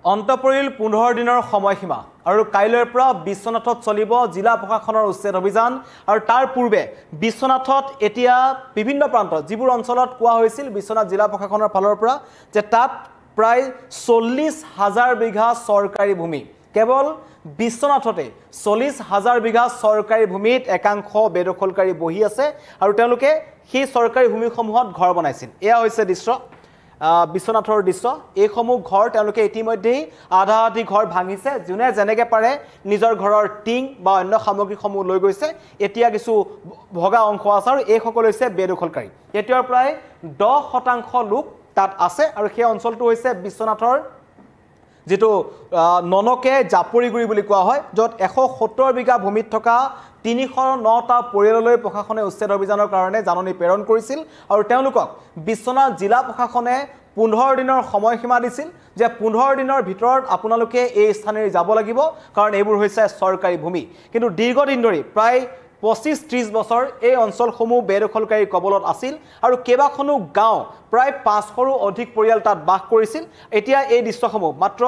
অন্তপৰিল 15 দিনৰ সময়সীমা আৰু কাইলৈৰ পৰা বিশ্বনাথত চলিব জিলা প্ৰশাসনৰ উচ্ছেদ অভিযান আৰু তাৰ পূৰ্বে বিশ্বনাথত এতিয়া বিভিন্ন প্ৰান্ত যিবোৰ অঞ্চলত কোৱা হৈছিল বিশ্বনাথ জিলা প্ৰশাসনৰ ফালৰ পৰা যে তাত প্ৰায় 40,000 বিঘা চৰকাৰী ভূমি কেৱল বিশ্বনাথতে 40,000 বিঘা চৰকাৰী ভূমিত একাংশ বেদখলকাৰী বহি আছে আৰু তেওঁলোকে সেই চৰকাৰী ভূমিসমূহত ঘৰ বনাইছিল এয়া হৈছে দৃশ্য বিশ্বনাথৰ দৃশ্য এইসমূহ ঘৰ তেওঁলোকে ইতিমধ্যেই আধা আধি ঘৰ ভাঙিছে যোনে যেনেকৈ পাৰে নিজৰ ঘৰৰ টিং বা অন্য সামগ্ৰীসমূহ লৈ গৈছে এতিয়া কিছু ভগা অংশ আছে আৰু এইসকল হৈছে বেদখলকাৰী এতিয়াৰ প্ৰায় 10% লোক তাত আছে আৰু সেই অঞ্চলটো হৈছে বিশ্বনাথৰ যেটো ননকে জাপৰিগুৰি বুলি কোৱা হয় যত 170 বিঘা ভূমিত থকা 309টা পৰিয়াললৈ প্ৰশাসনে উচ্ছেদ অভিযানৰ কাৰণে জাননী প্ৰেৰণ কৰিছিল আৰু তেওঁলোকক বিশ্বনাথ জিলা প্ৰশাসনে 15 দিনৰ সময়সীমা দিছিল যে 15 দিনৰ ভিতৰত আপোনালোকে এই স্থানেৰে যাব লাগিব কাৰণ এইবোৰ হৈছে চৰকাৰী ভূমি কিন্তু দীৰ্ঘদিন ধৰি প্ৰায় 25-30 বছৰ এই অঞ্চলসমূহ বেদখলকাৰী কবলত আছিল আৰু কেবাখনো গাঁও প্ৰায় 500ৰো অধিক পৰিয়াল তাত বাস কৰিছিল এতিয়া এই দৃশ্যসমূহ মাত্ৰ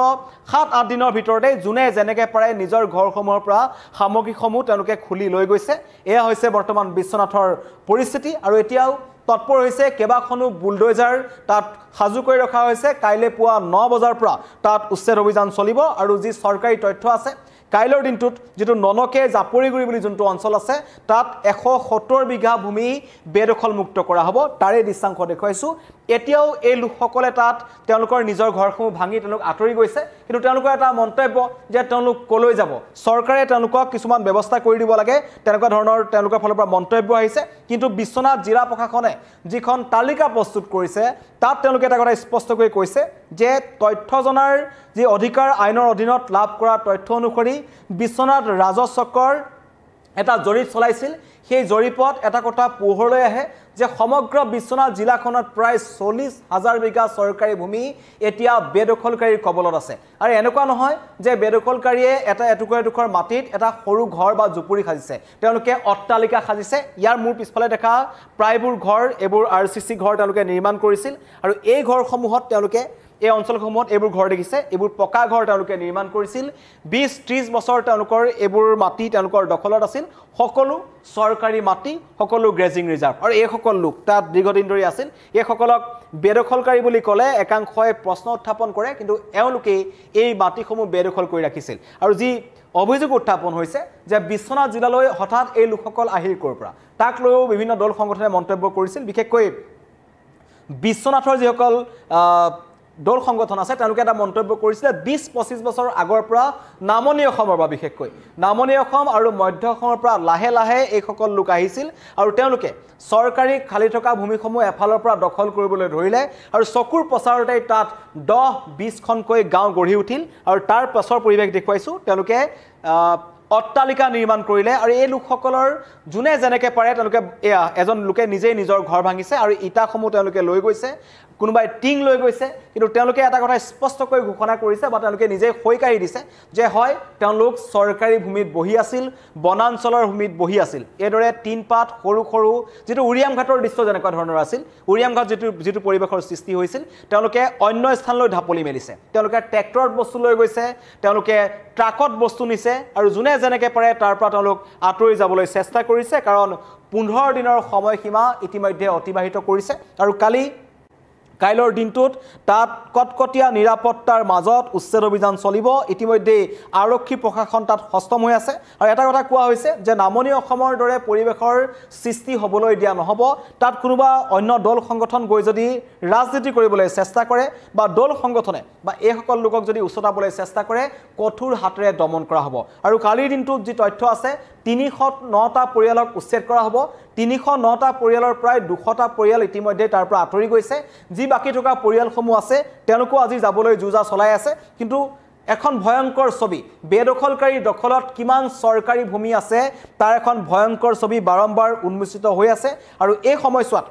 7-8 দিনৰ ভিতৰতে জুনে যেনেকৈ পাৰে নিজৰ ঘৰসমূহৰ পৰা সামগ্ৰীসমূহ তেওঁলোকে খুলি লৈ গৈছে এয়া হৈছে বৰ্তমান বিশ্বনাথৰ পৰিস্থিতি আৰু এতিয়াও তৎপৰ হৈছে কেবাখনো বুলডোজাৰ তাত সাজু কৰি ৰখা হৈছে কাইলৈ পুৱা 9 বজাৰ পৰা তাত উচ্ছেদ অভিযান চলিব আৰু যি চৰকাৰী তথ্য আছে কাইলৰ দিনটোত যেটো ননকে জাপৰিগুৰি বুলি যোনটো অঞ্চল আছে তাত 170 বিঘা ভূমি বেদখল মুক্ত কৰা হ'ব তাৰে দৃশ্যাংশ দেখুৱাইছো এতিয়াও এই লোকসকলে তাত তেওঁলোকৰ নিজৰ ঘৰসমূহ ভাঙি তেওঁলোক আঁতৰি গৈছে কিন্তু তেওঁলোকৰ এটা মন্তব্য যে তেওঁলোক কলৈ যাব চৰকাৰে তেওঁলোকক কিছুমান ব্যৱস্থা কৰি দিব লাগে তেনেকুৱা ধৰণৰ তেওঁলোকৰ ফালৰ পৰা মন্তব্য আহিছে কিন্তু বিশ্বনাথ জিলা প্ৰশাসনে যিখন তালিকা প্ৰস্তুত কৰিছে তাত তেওঁলোকে এটা কথা স্পষ্টকৈ কৈছে যে তথ্য জনাৰ যি অধিকাৰ আইনৰ অধীনত লাভ কৰা তথ্য অনুসৰি বিশ্বনাথ ৰাজচক্ৰৰ এটা জৰীপ চলাইছিল সেই জৰীপত এটা কথা পোহৰলৈ আহে যে সমগ্ৰ বিশ্বনাথ জিলাখনত প্ৰায় 40,000 বিঘা চৰকাৰী ভূমি এতিয়া বেদখলকাৰীৰ কবলত আছে আৰু এনেকুৱা নহয় যে বেদখলকাৰীয়ে এটা এটুকুৰ মাটিত এটা সৰু ঘৰ বা জুপুৰি সাজিছে তেওঁলোকে অট্টালিকা সাজিছে ইয়াৰ মূৰ পিছফালে দেখা প্ৰায়বোৰ ঘৰ এইবোৰ আৰচিচি ঘৰ তেওঁলোকে নিৰ্মাণ কৰিছিল আৰু এই ঘৰসমূহত তেওঁলোকে এই অঞ্চলসমূহত এইবোৰ ঘৰ দেখিছে এইবোৰ পকা ঘৰ তেওঁলোকে নিৰ্মাণ কৰিছিল 20-30 বছৰ তেওঁলোকৰ এইবোৰ মাটি তেওঁলোকৰ দখলত আছিল সকলো চৰকাৰী মাটি সকলো গ্ৰেজিং ৰিজাৰ্ভ আৰু এই সকল লোক তাত দীৰ্ঘদিন ধৰি আছিল এই সকলক বেদখলকাৰী বুলি ক'লে একাংশই প্ৰশ্ন উত্থাপন কৰে কিন্তু এওঁলোকে এই মাটিসমূহ বেদখল কৰি ৰাখিছিল আৰু যি অভিযোগ উত্থাপন হৈছে যে বিশ্বনাথ জিলালৈ হঠাৎ এই লোকসকল আহিল ক'ৰ পৰা তাক লৈও বিভিন্ন দল সংগঠনে মন্তব্য কৰিছিল বিশেষকৈ বিশ্বনাথৰ যিসকল দল সংগঠন আছে তেওঁলোকে এটা মন্তব্য কৰিছিল 20-25 বছৰ আগৰ পৰা নামনি অসমৰ বা বিশেষকৈ নামনি অসম আৰু মধ্য অসমৰ পৰা লাহে লাহে এই সকল লোক আহিছিল আৰু তেওঁলোকে চৰকাৰী খালি থকা ভূমিসমূহ এফালৰ পৰা দখল কৰিবলৈ ধৰিলে আৰু চকুৰ প্ৰচাৰতে তাত 10-20খনকৈ গাঁও গঢ়ি উঠিল আৰু তাৰ পাছৰ পৰিৱেশ দেখুৱাইছো তেওঁলোকে অট্টালিকা নিৰ্মাণ কৰিলে আৰু এই লোকসকলৰ জুনে যেনেকৈ পাৰে তেওঁলোকে এজন লোকে নিজেই নিজৰ ঘৰ ভাঙিছে আৰু ইটাসমূহ তেওঁলোকে লৈ গৈছে কোনোবাই টিং লৈ গৈছে কিন্তু তেওঁলোকে এটা কথা স্পষ্টকৈ ঘোষণা কৰিছে বা তেওঁলোকে নিজেই হৈকাৰি দিছে যে হয় তেওঁলোক চৰকাৰী ভূমিত বহি আছিল বনাঞ্চলৰ ভূমিত বহি আছিল এইদৰে তিনপাত সৰু সৰু যেটো উৰিয়াম ঘাটৰ দৃশ্য যেনেকুৱা ধৰণৰ আছিল উৰিয়াম ঘাট যেটো পৰিৱেশৰ সৃষ্টি হৈছিল তেওঁলোকে অন্য স্থানলৈ ঢাপলি মেলিছে তেওঁলোকে ট্ৰেক্টৰত বস্তু লৈ গৈছে তেওঁলোকে ট্ৰাকত বস্তু নিছে আৰু জুনে যেনেকৈ পাৰে তাৰ পৰা তেওঁলোক আঁতৰি যাবলৈ চেষ্টা কৰিছে কাৰণ 15 দিনৰ সময়সীমা ইতিমধ্যে অতিবাহিত কৰিছে আৰু কাইলৰ দিনটোত তাত কটকটীয়া নিৰাপত্তাৰ মাজত উচ্ছেদ অভিযান চলিব ইতিমধ্যে আৰক্ষী প্ৰশাসন তাত হস্তম হৈ আছে আৰু এটা কথা কোৱা হৈছে যে নামনি অসমৰ দৰে পৰিৱেশৰ সৃষ্টি হ'বলৈ দিয়া নহ'ব তাত কোনোবা অন্য দল সংগঠন গৈ যদি ৰাজনীতি কৰিবলৈ চেষ্টা কৰে বা দল সংগঠনে বা এই সকল লোকক যদি উচতাবলৈ চেষ্টা কৰে কঠোৰ হাতেৰে দমন কৰা হ'ব আৰু কালিৰ দিনটোত যি তথ্য আছে 309টা পৰিয়ালক উচ্ছেদ কৰা হ'ব 309টা পৰিয়ালৰ প্ৰায় 200টা পৰিয়াল ইতিমধ্যে তাৰ পৰা আঁতৰি গৈছে যি বাকি থকা পৰিয়ালসমূহ আছে তেওঁলোকো আজি যাবলৈ যুঁজা চলাই আছে কিন্তু এখন ভয়ংকৰ ছবি বেদখলকাৰী দখলত কিমান চৰকাৰী ভূমি আছে তাৰ এখন ভয়ংকৰ ছবি বাৰম্বাৰ উন্মোচিত হৈ আছে আৰু এই সময়ছোৱাত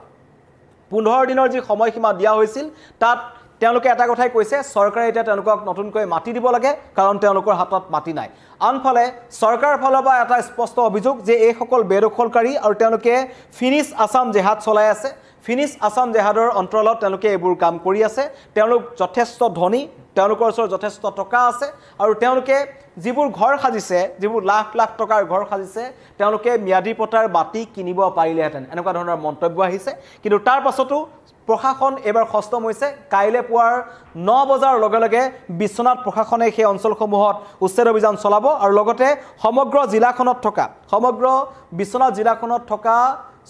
15 দিনৰ যি সময়সীমা দিয়া হৈছিল তাত তেওঁলোকে এটা কথাই কৈছে চৰকাৰে এতিয়া তেওঁলোকক নতুনকৈ মাটি দিব লাগে কাৰণ তেওঁলোকৰ হাতত মাটি নাই আনফালে চৰকাৰৰ ফালৰ পৰা এটা স্পষ্ট অভিযোগ যে এই সকল বেদখলকাৰী আৰু তেওঁলোকে ফিনিশ আসাম জেহাদ চলাই আছে ফিনিশ আসাম জেহাদৰ অন্তৰালত তেওঁলোকে এইবোৰ কাম কৰি আছে তেওঁলোক যথেষ্ট ধনী তেওঁলোকৰ ওচৰত যথেষ্ট টকা আছে আৰু তেওঁলোকে যিবোৰ ঘৰ সাজিছে যিবোৰ লাখ লাখ টকাৰ ঘৰ সাজিছে তেওঁলোকে ম্যাদী পটাৰ বাটি কিনিব পাৰিলেহেঁতেন এনেকুৱা ধৰণৰ মন্তব্য আহিছে কিন্তু তাৰ পাছতো প্ৰশাসন এবাৰ খস্তম হৈছে কাইলে পুৱাৰ 9 বজাৰ লগে লগে বিশ্বনাথ প্ৰশাসনে সেই অঞ্চলসমূহত উচ্ছেদ অভিযান চলাব আৰু লগতে সমগ্ৰ জিলাখনত থকা সমগ্ৰ বিশ্বনাথ জিলাখনত থকা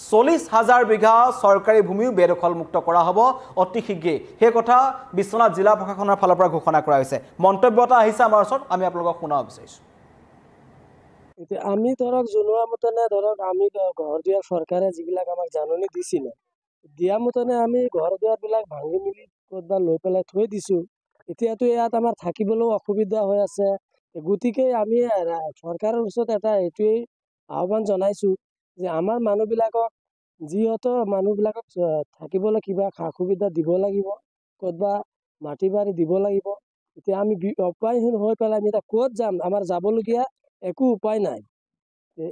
40,000 বিঘা চৰকাৰী ভূমিও বেদখল মুক্ত কৰা হ'ব অতি শীঘ্ৰে সেই কথা বিশ্বনাথ জিলা প্ৰশাসনৰ ফালৰ পৰা ঘোষণা কৰা হৈছে মন্তব্য এটা আহিছে আমাৰ ওচৰত আমি আপোনালোকক শুনাব বিচাৰিছো আমি ধৰক জনোৱা মতে ধৰক আমি ঘৰ দুৱাৰ চৰকাৰে যিবিলাক আমাক জাননী দিছিলে দিয়া মতে আমি ঘৰ দুৱাৰবিলাক ভাঙি মিলি ক'ৰবাত লৈ পেলাই থৈ দিছোঁ এতিয়াতো ইয়াত আমাৰ থাকিবলৈও অসুবিধা হৈ আছে গতিকে আমি চৰকাৰৰ ওচৰত এটা এইটোৱেই আহ্বান জনাইছোঁ যে আমাৰ মানুহবিলাকক যিহেতু মানুহবিলাকক থাকিবলৈ কিবা সা সুবিধা দিব লাগিব ক'ৰবাত মাটি বাৰী দিব লাগিব এতিয়া আমি উপায়হীন হৈ পেলাই আমি এতিয়া ক'ত যাম আমাৰ যাবলগীয়া একো উপায় নাই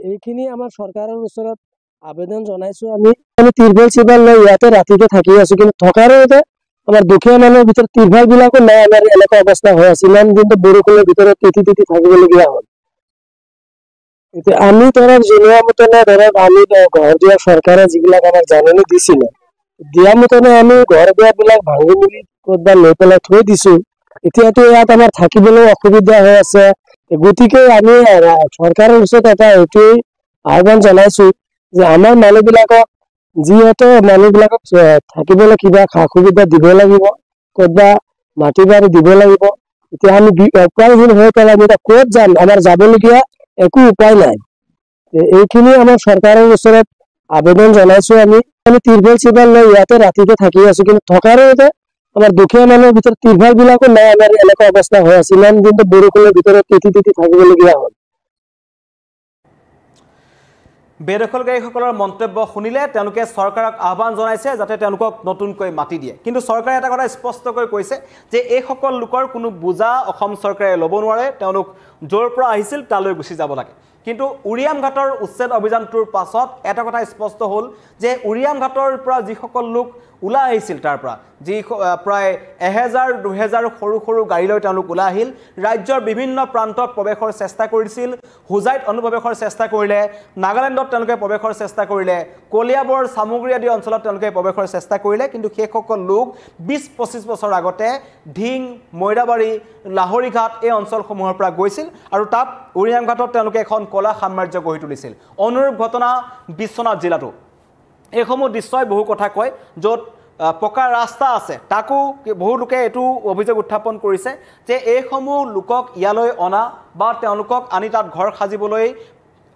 এইখিনি আমাৰ চৰকাৰৰ ওচৰত আবেদন জনাইছোঁ আমি তিৰপাল চিৰপাল লৈ ইয়াতে ৰাতিকে থাকি আছোঁ কিন্তু থকাৰো আমাৰ দুখীয়া মানুহৰ ভিতৰত তিৰপালবিলাকো নাই আমাৰ এনেকুৱা অৱস্থা হৈ আছে ইমান দিনটো বৰষুণৰ ভিতৰত তিতি তিতি থাকিবলগীয়া হ'ল এতিয়া আমি ধৰক জনোৱা মতে ধৰক আমি ঘৰ দুৱাৰ চৰকাৰে যিবিলাক আমাক জাননী দিছিলে দিয়া মতে আমি ঘৰ দুৱাৰবিলাক ভাঙি মিলি ক'ৰবাত লৈ পেলাই থৈ দিছোঁ এতিয়াতো ইয়াত আমাৰ থাকিবলৈও অসুবিধা হৈ আছে গতিকে আমি চৰকাৰৰ ওচৰত এটা এইটোৱেই আহ্বান জনাইছোঁ যে আমাৰ মানুহবিলাকক যিহেতু মানুহবিলাকক থাকিবলৈ কিবা সা সুবিধা দিব লাগিব ক'ৰবাত মাটি বাৰী দিব লাগিব এতিয়া আমি উপায়হীন হৈ পেলাই আমি এতিয়া ক'ত যাম আমাৰ যাবলগীয়া একো উপায় নাই এইখিনি আমাৰ চৰকাৰৰ ওচৰত আবেদন জনাইছোঁ আমি তিৰপাল চিৰপাল লৈ ইয়াতে ৰাতিকে থাকি আছোঁ কিন্তু থকাৰো আমাৰ দুখীয়া মানুহৰ ভিতৰত তিৰপালবিলাকো নাই আমাৰ এনেকুৱা অৱস্থা হৈ আছে ইমান দিনটো বৰষুণৰ ভিতৰত তিতি তিতি থাকিবলগীয়া হ'ল বেদখলকাৰীসকলৰ মন্তব্য শুনিলে তেওঁলোকে চৰকাৰক আহ্বান জনাইছে যাতে তেওঁলোকক নতুনকৈ মাটি দিয়ে কিন্তু চৰকাৰে এটা কথা স্পষ্টকৈ কৈছে যে এই সকল লোকৰ কোনো বুজা অসম চৰকাৰে ল'ব নোৱাৰে তেওঁলোক য'ৰ পৰা আহিছিল তালৈ গুচি যাব লাগে কিন্তু উৰিয়াম ঘাটৰ উচ্ছেদ অভিযানটোৰ পাছত এটা কথা স্পষ্ট হ'ল যে উৰিয়াম ঘাটৰ পৰা যিসকল লোক ওলাই আহিছিল তাৰ পৰা যি প্ৰায় 1000-2000 সৰু সৰু গাড়ী লৈ তেওঁলোক ওলাই আহিল ৰাজ্যৰ বিভিন্ন প্ৰান্তত প্ৰৱেশৰ চেষ্টা কৰিছিল হুজাইত অনুপ্ৰৱেশৰ চেষ্টা কৰিলে নাগালেণ্ডত তেওঁলোকে প্ৰৱেশৰ চেষ্টা কৰিলে কলিয়াবৰ সামগ্ৰী আদি অঞ্চলত তেওঁলোকে প্ৰৱেশৰ চেষ্টা কৰিলে কিন্তু সেই সকল লোক 20-25 বছৰ আগতে ঢিং মৈৰাবাৰী লাহৰীঘাট এই অঞ্চলসমূহৰ পৰা গৈছিল আৰু তাত উৰিয়াম ঘাটত তেওঁলোকে এখন কলা সাম্ৰাজ্য গঢ়ি তুলিছিল অনুৰূপ ঘটনা বিশ্বনাথ জিলাতো এইসমূহ দৃশ্যই বহু কথা কয় য'ত পকা ৰাস্তা আছে তাকো বহু লোকে এইটো অভিযোগ উত্থাপন কৰিছে যে এইসমূহ লোকক ইয়ালৈ অনা বা তেওঁলোকক আনি তাত ঘৰ সাজিবলৈ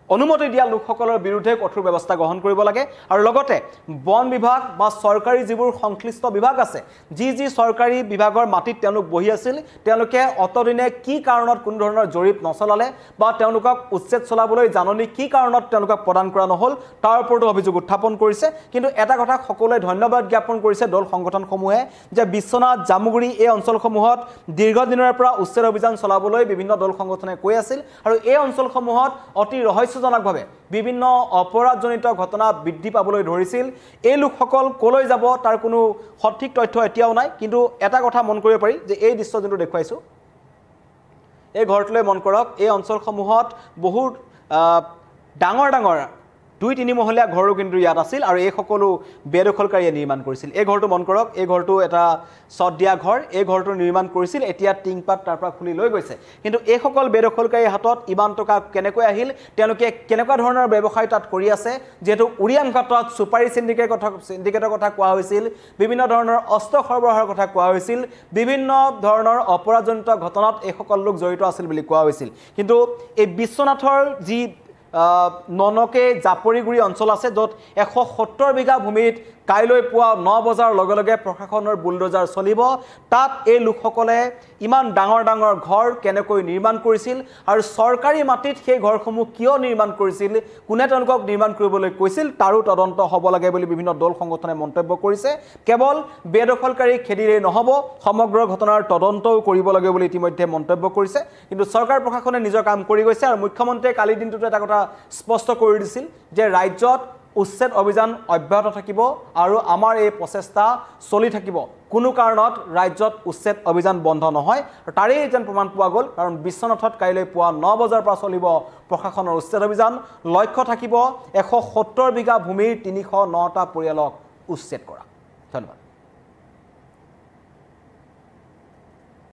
অনুমতি দিয়া লোকসকলৰ বিৰুদ্ধে কঠোৰ ব্যৱস্থা গ্ৰহণ কৰিব লাগে আৰু লগতে বন বিভাগ বা চৰকাৰী যিবোৰ সংশ্লিষ্ট বিভাগ আছে যি চৰকাৰী বিভাগৰ মাটিত তেওঁলোক বহি আছিল তেওঁলোকে অতদিনে কি কাৰণত কোনো ধৰণৰ জৰীপ নচলালে বা তেওঁলোকক উচ্ছেদ চলাবলৈ জাননী কি কাৰণত তেওঁলোকক প্ৰদান কৰা নহ'ল তাৰ ওপৰতো অভিযোগ উত্থাপন কৰিছে কিন্তু এটা কথা সকলোৱে ধন্যবাদ জ্ঞাপন কৰিছে দল সংগঠনসমূহে যে বিশ্বনাথ জামুগুৰি এই অঞ্চলসমূহত দীৰ্ঘদিনৰ পৰা উচ্ছেদ অভিযান চলাবলৈ বিভিন্ন দল সংগঠনে কৈ আছিল আৰু এই অঞ্চলসমূহত অতি ৰহস্যজনকভাৱে বিভিন্ন অপৰাধজনিত ঘটনা বৃদ্ধি পাবলৈ ধৰিছিল এই লোকসকল কলৈ যাব তাৰ কোনো সঠিক তথ্য এতিয়াও নাই কিন্তু এটা কথা মন কৰিব পাৰি যে এই দৃশ্য যোনটো দেখুৱাইছো এই ঘৰটোলৈ মন কৰক এই অঞ্চলসমূহত বহুত ডাঙৰ ডাঙৰ 2-3 মহলীয়া ঘৰো কিন্তু ইয়াত আছিল আৰু এই সকলো বেদখলকাৰীয়ে নিৰ্মাণ কৰিছিল এই ঘৰটো মন কৰক এই ঘৰটো এটা ছট দিয়া ঘৰ এই ঘৰটো নিৰ্মাণ কৰিছিল এতিয়া টিংপাত তাৰ পৰা খুলি লৈ গৈছে কিন্তু এই সকল বেদখলকাৰীৰ হাতত ইমান টকা কেনেকৈ আহিল তেওঁলোকে কেনেকুৱা ধৰণৰ ব্যৱসায় তাত কৰি আছে যেহেতু উৰিয়াম ঘাটত সুপাৰী সিন্ডিকেটৰ কথা কোৱা হৈছিল বিভিন্ন ধৰণৰ অস্ত্ৰ সৰবৰাহৰ কথা কোৱা হৈছিল বিভিন্ন ধৰণৰ অপৰাধজনিত ঘটনাত এই সকল লোক জড়িত আছিল বুলি কোৱা হৈছিল কিন্তু এই বিশ্বনাথৰ যি ননকে জাপৰিগুৰি অঞ্চল আছে য'ত 170 বিঘা ভূমিত কাইলৈ পুৱা 9 বজাৰ লগে লগে প্ৰশাসনৰ বুলডোজাৰ চলিব তাত এই লোকসকলে ইমান ডাঙৰ ডাঙৰ ঘৰ কেনেকৈ নিৰ্মাণ কৰিছিল আৰু চৰকাৰী মাটিত সেই ঘৰসমূহ কিয় নিৰ্মাণ কৰিছিল কোনে তেওঁলোকক নিৰ্মাণ কৰিবলৈ কৈছিল তাৰো তদন্ত হ'ব লাগে বুলি বিভিন্ন দল সংগঠনে মন্তব্য কৰিছে কেৱল বেদখলকাৰী খেদিলেই নহ'ব সমগ্ৰ ঘটনাৰ তদন্তও কৰিব লাগে বুলি ইতিমধ্যে মন্তব্য কৰিছে কিন্তু চৰকাৰ প্ৰশাসনে নিজৰ কাম কৰি গৈছে আৰু মুখ্যমন্ত্ৰীয়ে কালি দিনটোতে এটা কথা স্পষ্ট কৰি দিছিল যে ৰাজ্যত উচ্ছেদ অভিযান অব্যাহত থাকিব আৰু আমাৰ এই প্ৰচেষ্টা চলি থাকিব কোনো কাৰণত ৰাজ্যত উচ্ছেদ অভিযান বন্ধ নহয় তাৰেই যেন প্ৰমাণ পোৱা গ'ল কাৰণ বিশ্বনাথত কাইলৈ পুৱা 9 বজাৰ পৰা চলিব প্ৰশাসনৰ উচ্ছেদ অভিযান লক্ষ্য থাকিব 170 বিঘা ভূমিৰ 309টা পৰিয়ালক উচ্ছেদ কৰা ধন্যবাদ